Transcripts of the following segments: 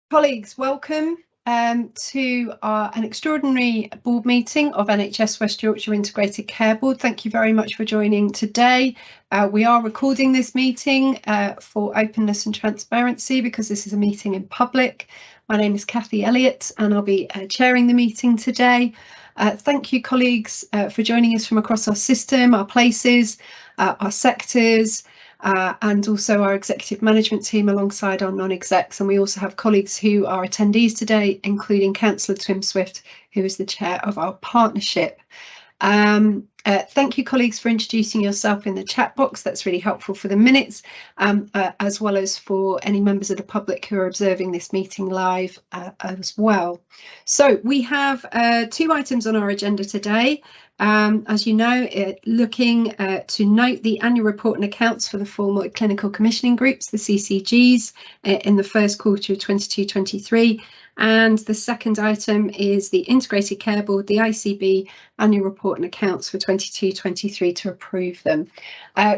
Colleagues, welcome to an extraordinary board meeting of NHS West Yorkshire Integrated Care Board. Thank you very much for joining today. We are recording this meeting for openness and transparency because this is a meeting in public. My name is Cathy Elliott and I'll be chairing the meeting today. Thank you, colleagues, for joining us from across our system, our places, our sectors, and also our executive management team alongside our non-execs. And we also have colleagues who are attendees today, including Councillor Tim Swift, who is the chair of our partnership. Thank you, colleagues, for introducing yourself in the chat box. That's really helpful for the minutes, as well as for any members of the public who are observing this meeting live as well. So we have 2 items on our agenda today. As you know, looking to note the annual report and accounts for the formal clinical commissioning groups, the CCGs, in the first quarter of 22-23. And the second item is the Integrated Care Board, the ICB annual report and accounts for 22-23 to approve them.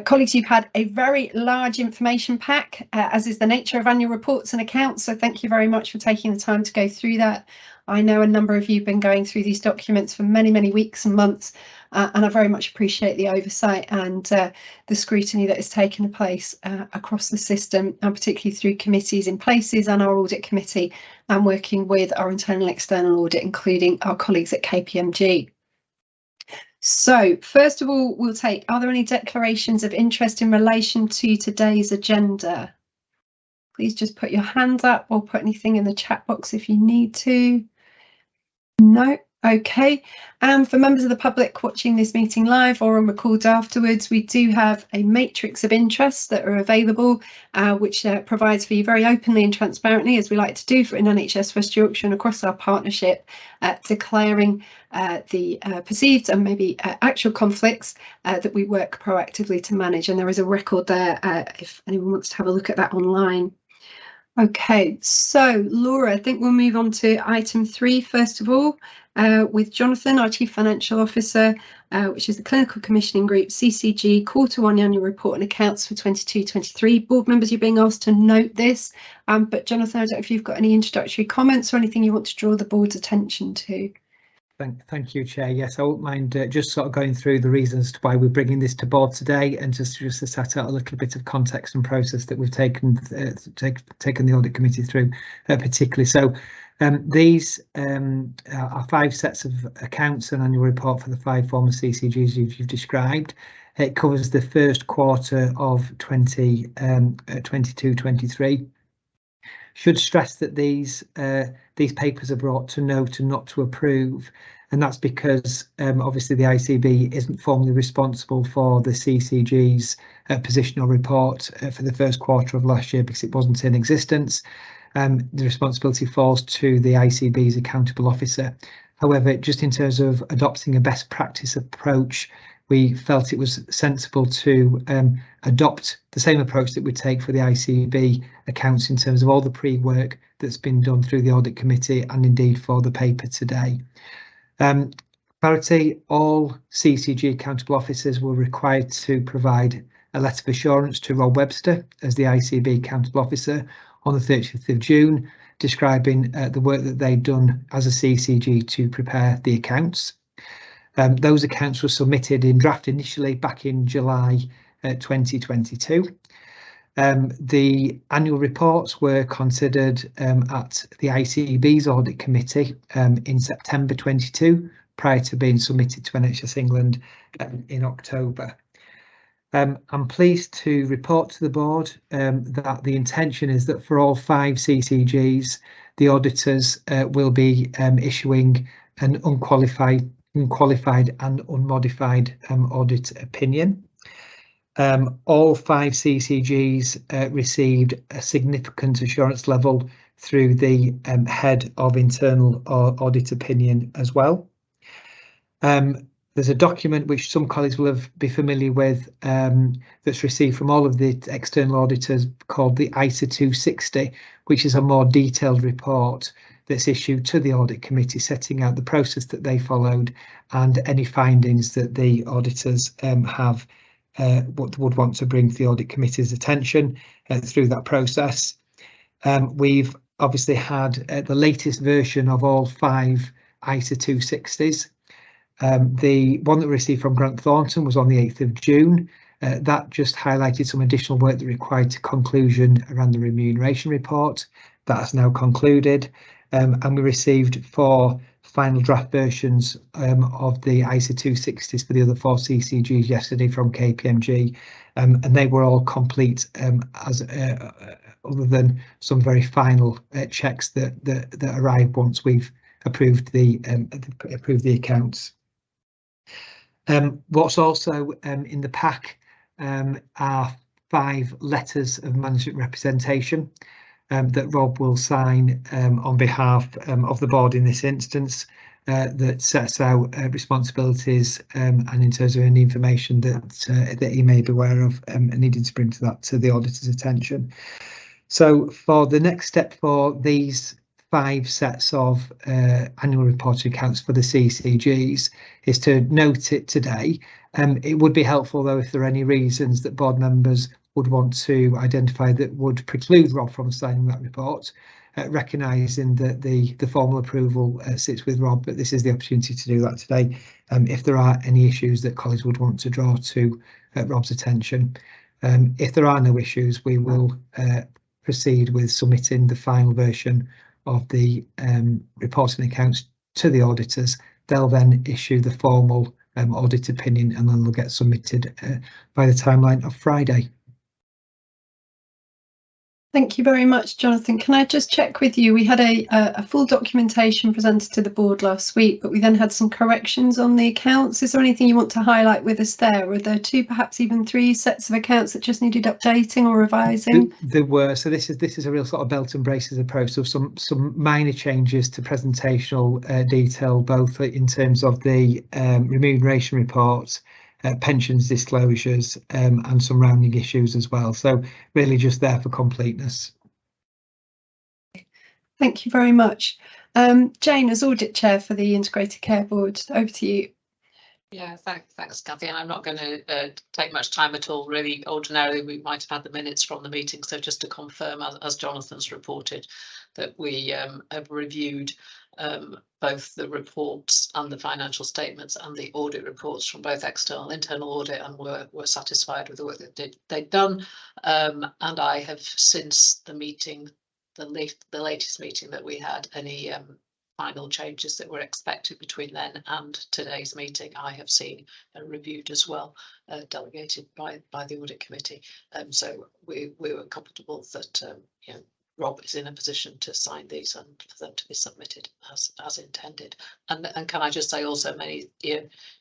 Colleagues, you've had a very large information pack, as is the nature of annual reports and accounts. So thank you very much for taking the time to go through that. I know a number of you have been going through these documents for many, many weeks and months, and I very much appreciate the oversight and the scrutiny that is taking place across the system, and particularly through committees in places and our audit committee, and working with our internal and external audit, including our colleagues at KPMG. So first of all, we'll take, are there any declarations of interest in relation to today's agenda? Please just put your hand up or put anything in the chat box if you need to. No. Okay. And for members of the public watching this meeting live or on record afterwards, we do have a matrix of interests that are available, which provides for you very openly and transparently, as we like to do in NHS West Yorkshire and across our partnership, declaring the perceived and maybe actual conflicts that we work proactively to manage. And there is a record there if anyone wants to have a look at that online. Okay, so Laura, I think we'll move on to item 3 first of all, with Jonathan, our Chief Financial Officer, which is the Clinical Commissioning Group, CCG, Q1 Annual Report and Accounts for 22-23. Board members, you're being asked to note this, but Jonathan, I don't know if you've got any introductory comments or anything you want to draw the board's attention to. Thank you, Chair. Yes, I won't mind just sort of going through the reasons why we're bringing this to board today, and just to set out a little bit of context and process that we've taken the audit committee through, particularly. So these are 5 sets of accounts and annual report for the 5 former CCGs you've described. It covers the first quarter of 22-23. Should stress that these papers are brought to note and not to approve, and that's because obviously the ICB isn't formally responsible for the CCG's positional report for the first quarter of last year because it wasn't in existence. The responsibility falls to the ICB's accountable officer. However, just in terms of adopting a best practice approach, we felt it was sensible to adopt the same approach that we take for the ICB accounts in terms of all the pre-work that's been done through the audit committee and indeed for the paper today. Clarity, all CCG accountable officers were required to provide a letter of assurance to Rob Webster as the ICB accountable officer on the 30th of June, describing the work that they'd done as a CCG to prepare the accounts. Those accounts were submitted in draft initially back in July 2022. The annual reports were considered at the ICB's audit committee in September 22, prior to being submitted to NHS England in October. I'm pleased to report to the board that the intention is that for all 5 CCGs, the auditors will be issuing an unqualified and unmodified audit opinion. All 5 CCGs received a significant assurance level through the head of internal audit opinion as well. There's a document which some colleagues will be familiar with that's received from all of the external auditors called the ISA 260, which is a more detailed report that's issued to the audit committee, setting out the process that they followed and any findings that the auditors would want to bring to the audit committee's attention through that process. We've obviously had the latest version of all 5 ISA 260s. The one that we received from Grant Thornton was on the 8th of June. That just highlighted some additional work that required to conclusion around the remuneration report. That has now concluded, and we received 4 final draft versions of the ISA 260s for the other 4 CCGs yesterday from KPMG, and they were all complete, as other than some very final checks that arrived once we've approved the accounts. What's also in the pack are 5 letters of management representation that Rob will sign on behalf of the board in this instance, that sets out responsibilities and in terms of any information that he may be aware of and needing to bring to the auditor's attention. So for the next step for these 5 sets of annual reported accounts for the CCGs is to note it today. It would be helpful though if there are any reasons that board members would want to identify that would preclude Rob from signing that report, recognising that the formal approval sits with Rob, but this is the opportunity to do that today. If there are any issues that colleagues would want to draw to Rob's attention. If there are no issues, we will proceed with submitting the final version of the reporting accounts to the auditors. They'll then issue the formal audit opinion, and then they'll get submitted by the timeline of Friday. Thank you very much, Jonathan. Can I just check with you? We had a full documentation presented to the board last week, but we then had some corrections on the accounts. Is there anything you want to highlight with us there? Were there 2, perhaps even 3 sets of accounts that just needed updating or revising? There were. So this is a real sort of belt and braces approach. So some minor changes to presentational detail, both in terms of the remuneration reports, pensions disclosures, and some rounding issues as well. So really just there for completeness. Thank you very much. Jane, as audit chair for the Integrated Care Board, over to you. Yeah, thanks, Kathy. And I'm not going to take much time at all, really. Ordinarily, we might have had the minutes from the meeting. So just to confirm, as Jonathan's reported, that we have reviewed both the reports and the financial statements and the audit reports from both external and internal audit, and were satisfied with the work that they'd done. And I have, since the meeting, the latest meeting that we had, any final changes that were expected between then and today's meeting, I have seen and reviewed as well, delegated by the audit committee. So we were comfortable that you know, Rob is in a position to sign these and for them to be submitted as intended. And can I just say also,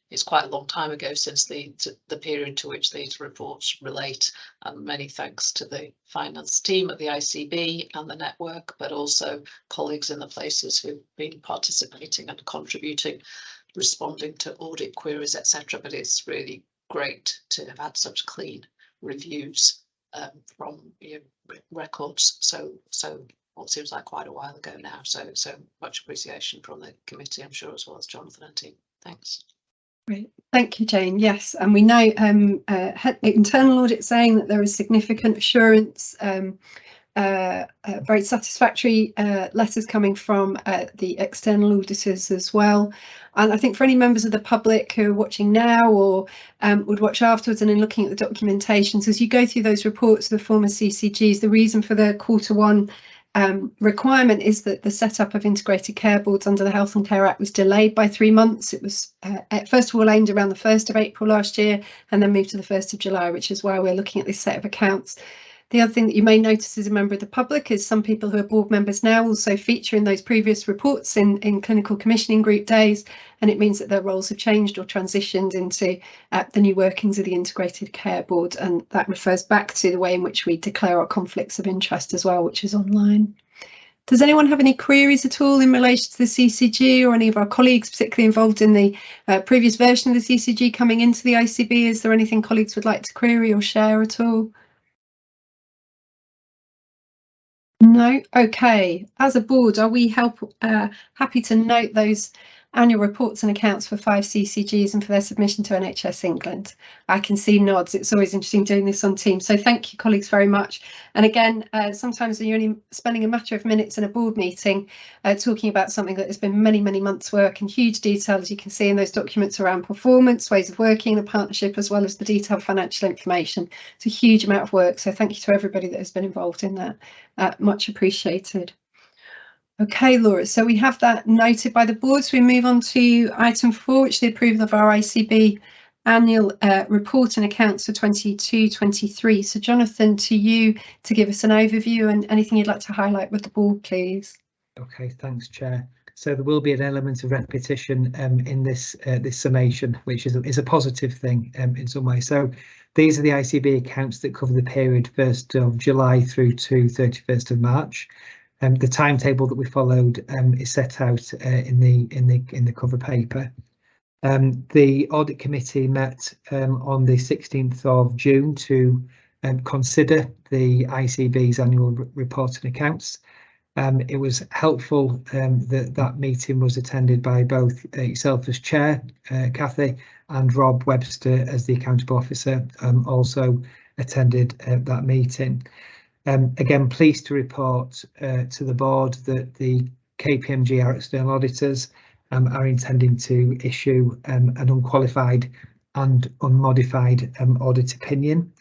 it's quite a long time ago since the period to which these reports relate, and many thanks to the finance team at the ICB and the network, but also colleagues in the places who've been participating and contributing, responding to audit queries, etc. But it's really great to have had such clean reviews from records so what seems like quite a while ago now. So much appreciation from the committee, I'm sure, as well as Jonathan and team. Thanks. Great, thank you, Jane. Yes, and we know internal audit saying that there is significant assurance, very satisfactory letters coming from the external auditors as well. And I think for any members of the public who are watching now or would watch afterwards and in looking at the documentations, as you go through those reports of the former CCGs, the reason for the Q1 requirement is that the setup of integrated care boards under the Health and Care Act was delayed by 3 months. It was first of all aimed around the 1st of April last year and then moved to the 1st of July, which is why we're looking at this set of accounts. The other thing that you may notice as a member of the public is some people who are board members now also feature in those previous reports in clinical commissioning group days, and it means that their roles have changed or transitioned into the new workings of the Integrated Care Board, and that refers back to the way in which we declare our conflicts of interest as well, which is online. Does anyone have any queries at all in relation to the CCG, or any of our colleagues particularly involved in the previous version of the CCG coming into the ICB? Is there anything colleagues would like to query or share at all? No? Okay. As a board, are we happy to note those annual reports and accounts for 5 CCGs and for their submission to NHS England. I can see nods. It's always interesting doing this on Teams. So thank you, colleagues, very much. And again, sometimes you're only spending a matter of minutes in a board meeting talking about something that has been many, many months' work in huge detail, as you can see in those documents around performance, ways of working, the partnership, as well as the detailed financial information. It's a huge amount of work. So thank you to everybody that has been involved in that. Much appreciated. Okay, Laura, so we have that noted by the board. So we move on to item 4, which is the approval of our ICB annual report and accounts for 22-23. So Jonathan, to you to give us an overview and anything you'd like to highlight with the board, please. Okay, thanks, Chair. So there will be an element of repetition in this summation, which is a positive thing in some way. So these are the ICB accounts that cover the period 1st of July through to 31st of March. The timetable that we followed is set out in the cover paper. The audit committee met on the 16th of June to consider the ICB's annual report and accounts. It was helpful that meeting was attended by both yourself as chair, Cathy, and Rob Webster as the accountable officer also attended that meeting. Again, pleased to report to the board that the KPMG, our external auditors, are intending to issue an unqualified and unmodified audit opinion.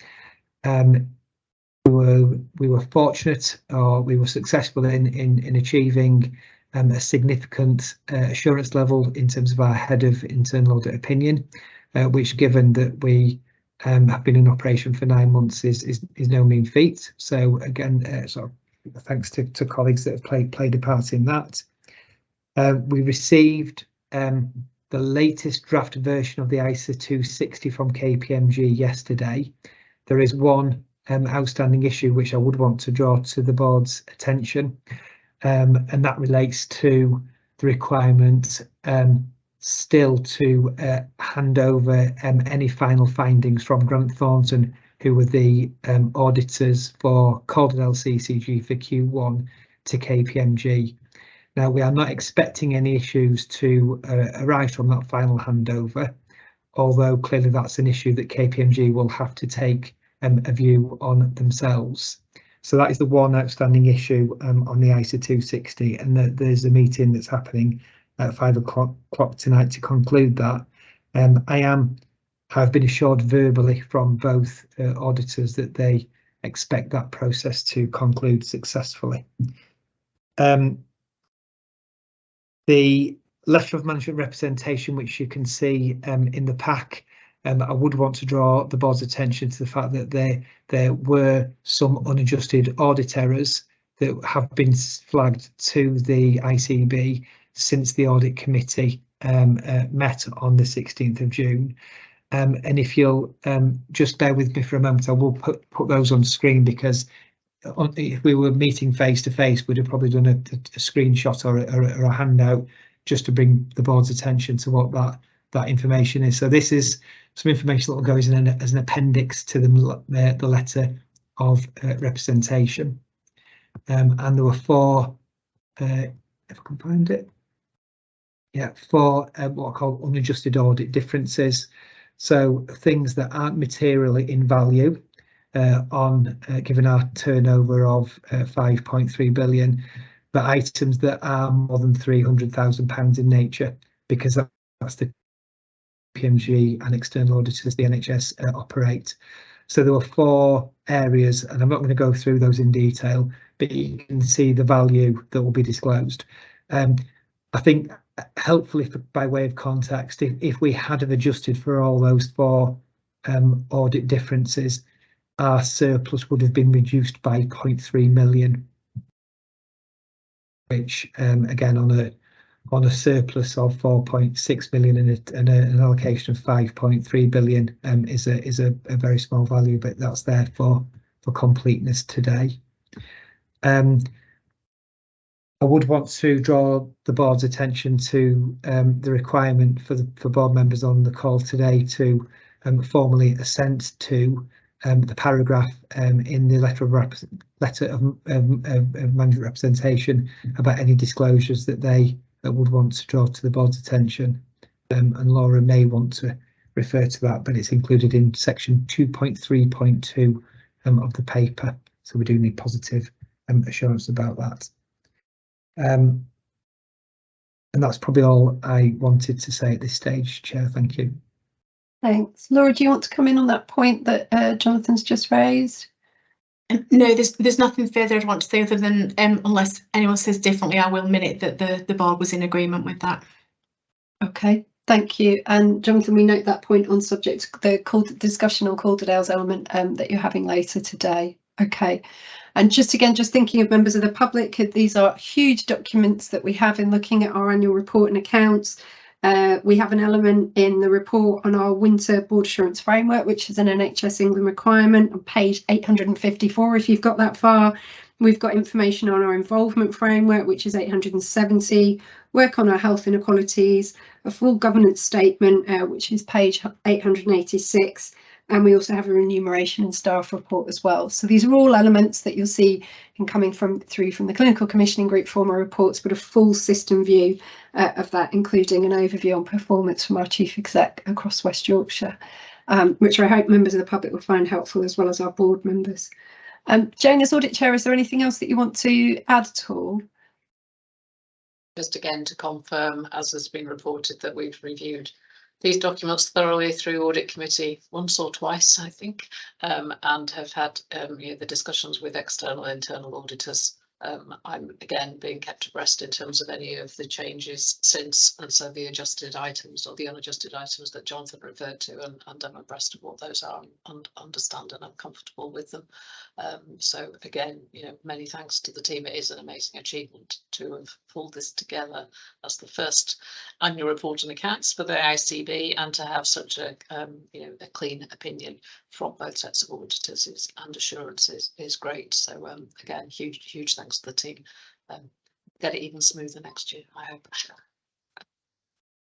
We were fortunate, or we were successful in achieving a significant assurance level in terms of our head of internal audit opinion, which, given that we have been in operation for 9 months, is no mean feat. So again, sort of thanks to colleagues that have played a part in that. We received the latest draft version of the ISA 260 from KPMG yesterday. There is one outstanding issue which I would want to draw to the board's attention, and that relates to the requirement still to hand over any final findings from Grant Thornton, who were the auditors for Calderdale CCG for Q1, to KPMG. Now, we are not expecting any issues to arise from that final handover, although clearly that's an issue that KPMG will have to take a view on themselves. So that is the one outstanding issue on the ISA 260, and there's a meeting that's happening at 5 o'clock tonight to conclude that. Have been assured verbally from both auditors that they expect that process to conclude successfully. The letter of management representation, which you can see in the pack, I would want to draw the board's attention to the fact that there were some unadjusted audit errors that have been flagged to the ICB since the audit committee met on the 16th of June. And if you'll just bear with me for a moment, I will put those on screen, because if we were meeting face to face, we'd have probably done a screenshot or a handout just to bring the board's attention to what that information is. So this is some information that will go as an appendix to the letter of representation. And there were 4, if I can find it, 4 what I call unadjusted audit differences. So things that aren't materially in value given our turnover of 5.3 billion, but items that are more than £300,000 in nature, because that's the KPMG and external auditors the NHS operate. So there were 4 areas, and I'm not going to go through those in detail, but you can see the value that will be disclosed. I think helpfully, by way of context, if we had have adjusted for all those 4 audit differences, our surplus would have been reduced by 0.3 million, which again, on a surplus of 4.6 million and an allocation of 5.3 billion is a very small value, but that's there for completeness today. I would want to draw the board's attention to the requirement for board members on the call today to formally assent to the paragraph in the letter of management representation about any disclosures that they that would want to draw to the board's attention, and Laura may want to refer to that, but it's included in section 2.3.2 of the paper, so we do need positive assurance about that. And that's probably all I wanted to say at this stage, Chair. Thank you. Thanks. Laura, do you want to come in on that point that Jonathan's just raised? No, there's nothing further I'd want to say other than unless anyone says differently, I will minute that the board was in agreement with that. Okay, thank you. And Jonathan, we note that point on subject, the discussion on Calderdale's element that you're having later today. Okay, and just thinking of members of the public, these are huge documents that we have in looking at our annual report and accounts. We have an element in the report on our winter board assurance framework, which is an NHS England requirement on page 854. If you've got that far, we've got information on our involvement framework, which is 870, work on our health inequalities, a full governance statement, which is page 886. And we also have a remuneration and staff report as well. So these are all elements that you'll see coming through from the Clinical Commissioning Group former reports, but a full system view of that, including an overview on performance from our Chief Exec across West Yorkshire, which I hope members of the public will find helpful, as well as our board members. Jane, as Audit Chair, is there anything else that you want to add at all? Just again to confirm, as has been reported, that we've reviewed these documents thoroughly through Audit Committee once or twice, I think, and have had the discussions with external and internal auditors. I'm again being kept abreast in terms of any of the changes since, and so the adjusted items or the unadjusted items that Jonathan referred to, and I'm abreast of what those are and understand, and I'm comfortable with them. So again, many thanks to the team. It is an amazing achievement to have pulled this together as the first annual report and accounts for the ICB, and to have such a a clean opinion from both sets of auditors and assurances is great. So again, huge thanks to the team. Get it even smoother next year, I hope.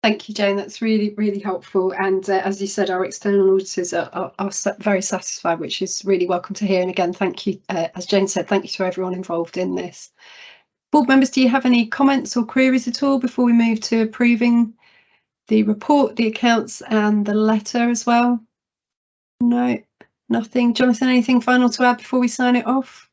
Thank you, Jane. That's really helpful. And as you said, our external auditors are very satisfied, which is really welcome to hear. And again, thank you, as Jane said, thank you to everyone involved in this. Board members, do you have any comments or queries at all before we move to approving the report, the accounts and the letter as well? No, nothing. Jonathan, anything final to add before we sign it off?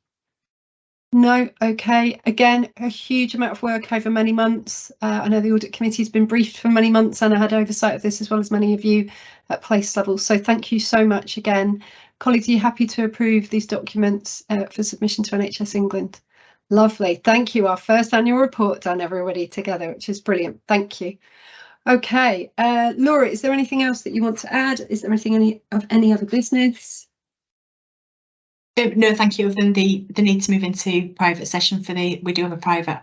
No. Okay. Again, a huge amount of work over many months. I know the Audit Committee has been briefed for many months, and I had oversight of this as well as many of you at place level. So thank you so much again. Colleagues, are you happy to approve these documents for submission to NHS England? Lovely. Thank you. Our first annual report done, everybody together, which is brilliant. Thank you. Okay. Laura, is there anything else that you want to add? Is there anything any other business? No, thank you. Other than the need to move into private session we do have a private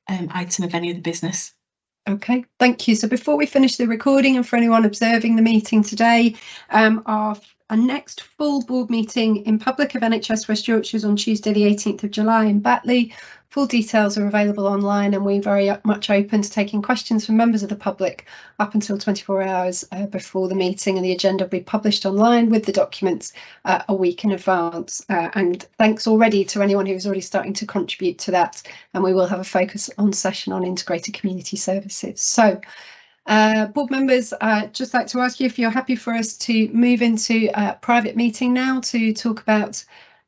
item of any other business. Okay, thank you. So before we finish the recording, and for anyone observing the meeting today, our next full board meeting in public of NHS West Yorkshire is on Tuesday the 18th of July in Batley. Full details are available online, and we're very much open to taking questions from members of the public up until 24 hours before the meeting, and the agenda will be published online with the documents a week in advance. And thanks already to anyone who's already starting to contribute to that, and we will have a focus on session on integrated community services. So board members, I'd just like to ask you if you're happy for us to move into a private meeting now to talk about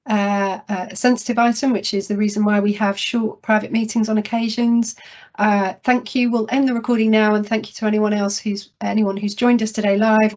a sensitive item, which is the reason why we have short private meetings on occasions. Thank you. We'll end the recording now, and thank you to anyone who's joined us today live.